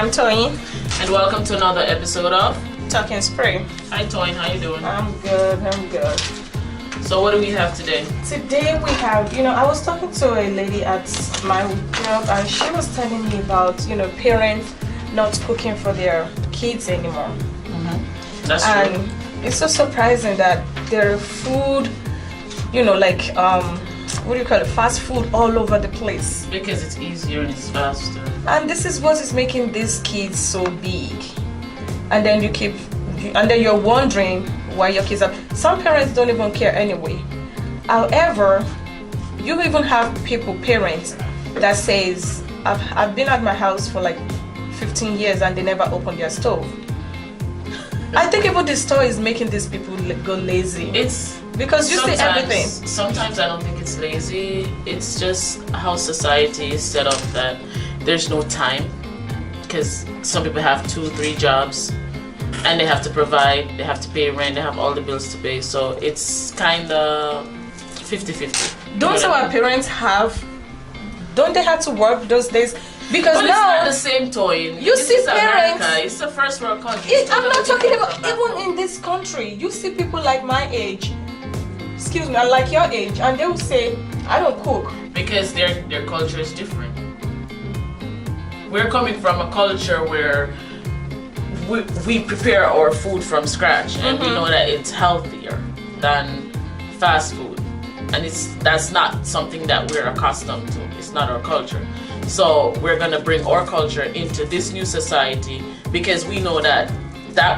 I'm Toyin. And welcome to another episode of Talking Spray. Hi Toyin, how you doing? I'm good. So what do we have today? Today we have, I was talking to a lady at my job and she was telling me about, parents not cooking for their kids anymore. Mm-hmm. That's and true. It's so surprising that their food, what do you call it, fast food all over the place. Because it's easier and it's faster. And this is what is making these kids so big. And then you're wondering why your kids are. Some parents don't even care anyway. However, you even have parents that says, I've been at my house for like 15 years and they never opened their stove. I think even the store is making these people go lazy. It's because you see everything. Sometimes I don't think it's lazy. It's just how society is set up that there's no time. Because some people have 2-3 jobs and they have to provide, they have to pay rent, they have all the bills to pay. So it's kind of 50-50. Don't our parents don't they have to work those days? Because but now it's not the same toy. You see parents. America. It's the first world country. I'm not talking about even in this country. You see people like my age, like your age, and they will say, "I don't cook." Because their culture is different. We're coming from a culture where we prepare our food from scratch, and we know that it's healthier than fast food, and that's not something that we're accustomed to. It's not our culture. So we're gonna bring our culture into this new society because we know that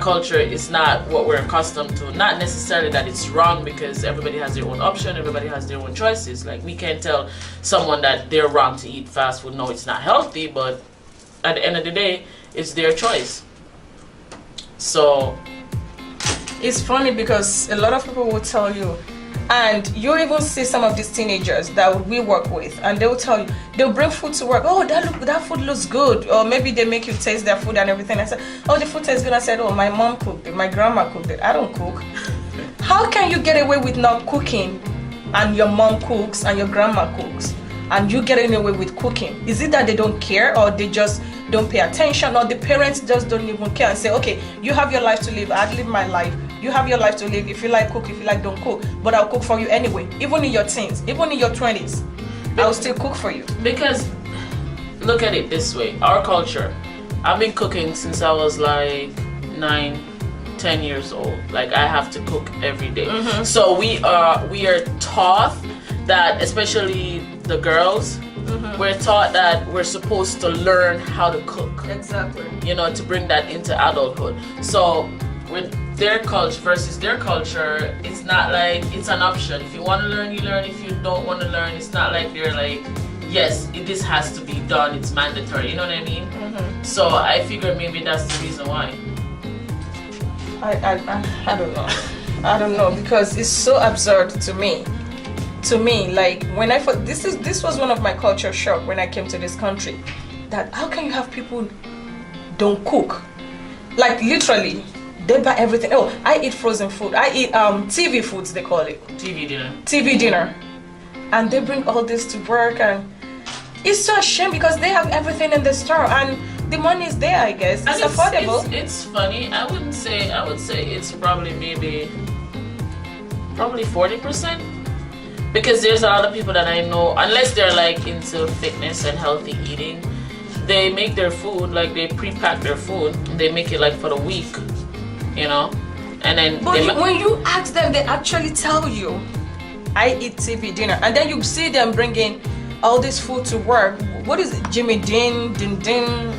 culture is not what we're accustomed to. Not necessarily that it's wrong, because everybody has their own option, everybody has their own choices. Like, we can't tell someone that they're wrong to eat fast food. No, it's not healthy, but at the end of the day, it's their choice. So it's funny because a lot of people will tell you, and you even see some of these teenagers that we work with, and they'll tell you, they'll bring food to work. Oh, that food looks good. Or maybe they make you taste their food and everything. I said, oh, the food tastes good. I said, oh, my mom cooked it, my grandma cooked it. I don't cook. How can you get away with not cooking and your mom cooks and your grandma cooks and you getting away with cooking? Is it that they don't care, or they just don't pay attention, or the parents just don't even care and say, okay, you have your life to live, I live my life, you have your life to live. If you like, cook. If you like, don't cook, but I'll cook for you anyway. Even in your teens, even in your 20s, I'll still cook for you. Because look at it this way, our culture, I've been cooking since I was like 9-10 years old. Like, I have to cook every day. So we are taught that, especially the girls, we're taught that we're supposed to learn how to cook. Exactly. To bring that into adulthood. So with their culture versus their culture, it's not like it's an option. If you want to learn, you learn. If you don't want to learn, it's not like they're like, yes, this has to be done, it's mandatory. You know what I mean? So I figure maybe that's the reason why. I don't know. I don't know, because it's so absurd to me. Like, when this was one of my culture shock when I came to this country, that how can you have people don't cook? Like, literally, they buy everything. Oh, I eat frozen food. I eat TV foods, they call it. TV dinner. And they bring all this to work, and it's so a shame because they have everything in the store and the money is there, I guess. It's affordable. It's funny. I would say it's probably 40%. Because there's a lot of people that I know, unless they're like into fitness and healthy eating, they make their food, like they pre-pack their food, and they make it like for the week, and then. But when you ask them, they actually tell you, I eat TV dinner, and then you see them bringing all this food to work. What is it, Jimmy Din,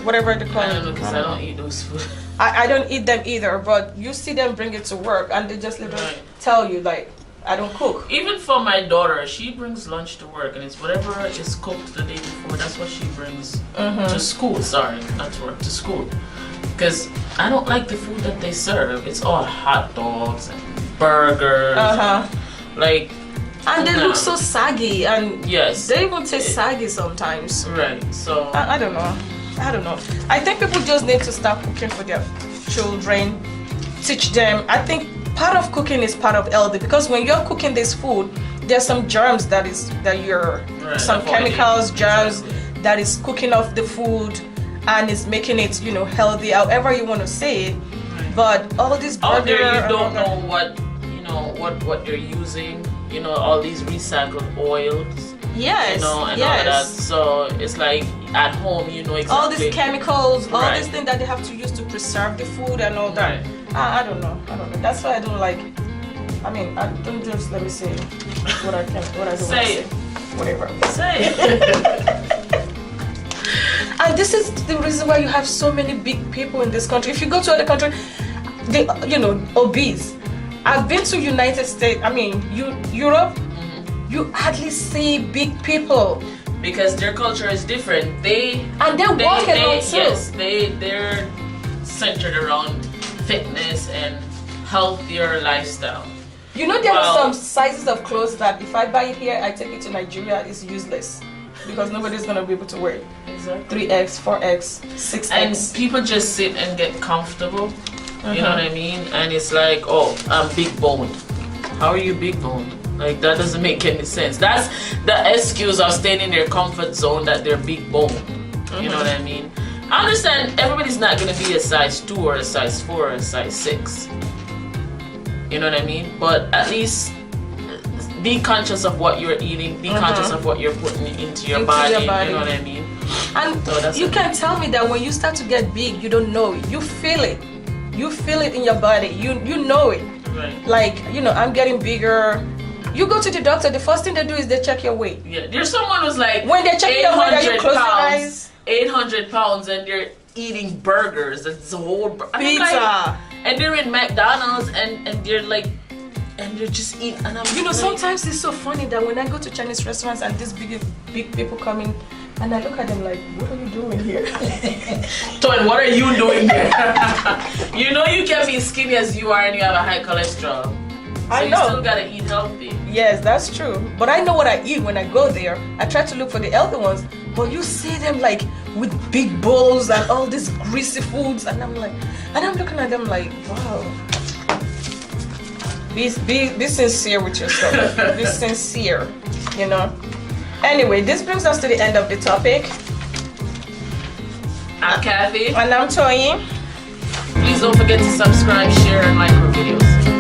whatever they call it? I don't know, because I don't eat those food. I don't eat them either, but you see them bring it to work, and they just literally tell you, like, I don't cook. Even for my daughter, she brings lunch to work, and it's whatever is cooked the day before. That's what she brings to school. Sorry, not to work, to school. Because I don't like the food that they serve. It's all hot dogs and burgers. Like, and they look so saggy, and yes, they even taste saggy sometimes. Right. So I don't know. I think people just need to start cooking for their children. Teach them. I think part of cooking is part of healthy, because when you're cooking this food, there's some germs some chemicals, germs that is cooking off the food, and is making it, you know, healthy, however you want to say it. But all these out there, burger you don't know what they're using. You know, all these recycled oils. Yes, you know, and yes. all of that. So it's like at home, you know exactly. All these chemicals, all Right. these things that they have to use to preserve the food and all that. Right. I don't know. That's why I don't like. I mean, I don't just let me say what I can, what I don't want to Say say. it. Whatever. Say it. And this is the reason why you have so many big people in this country. If you go to other country, they, you know, obese. I've been to United States. I mean, Europe. You hardly see big people Because their culture is different. They walk around too. Yes, they're centered around fitness and healthier lifestyle. You know, there are some sizes of clothes that if I buy it here, I take it to Nigeria, it's useless because nobody's gonna be able to wear it. Exactly. 3X, 4X, 6X. And people just sit and get comfortable. You know what I mean? And it's like, oh, I'm big boned. How are you big boned? Like, that doesn't make any sense. That's the excuse of staying in their comfort zone that they're big boned. You know what I mean? I understand everybody's not going to be a size 2 or a size 4 or a size 6. You know what I mean? But at least be conscious of what you're eating. Be conscious of what you're putting into your body. You know what I mean? And So you can tell me that when you start to get big, you don't know it. You feel it. You feel it in your body. You know it. Right. Like, you know, I'm getting bigger. You go to the doctor, the first thing they do is they check your weight. Yeah, there's someone who's like when they check your weight, are you close your eyes? 800 pounds, and they're eating burgers. It's a whole pizza. Like, and they're in McDonald's, and they're like, and they're just eating. And I'm, you know, like, sometimes it's so funny that when I go to Chinese restaurants and these big people come in, and I look at them like, what are you doing here? Toy, what are you doing here? You know you can be skinny as you are, and you have a high cholesterol. So I know. You still gotta eat healthy. Yes, that's true. But I know what I eat when I go there. I try to look for the healthy ones. But you see them like with big bowls and all these greasy foods, and I'm looking at them like, wow. Be sincere with yourself. Be sincere, you know. Anyway, this brings us to the end of the topic. I'm Kathy. And I'm Toyin. Please don't forget to subscribe, share, and like our videos.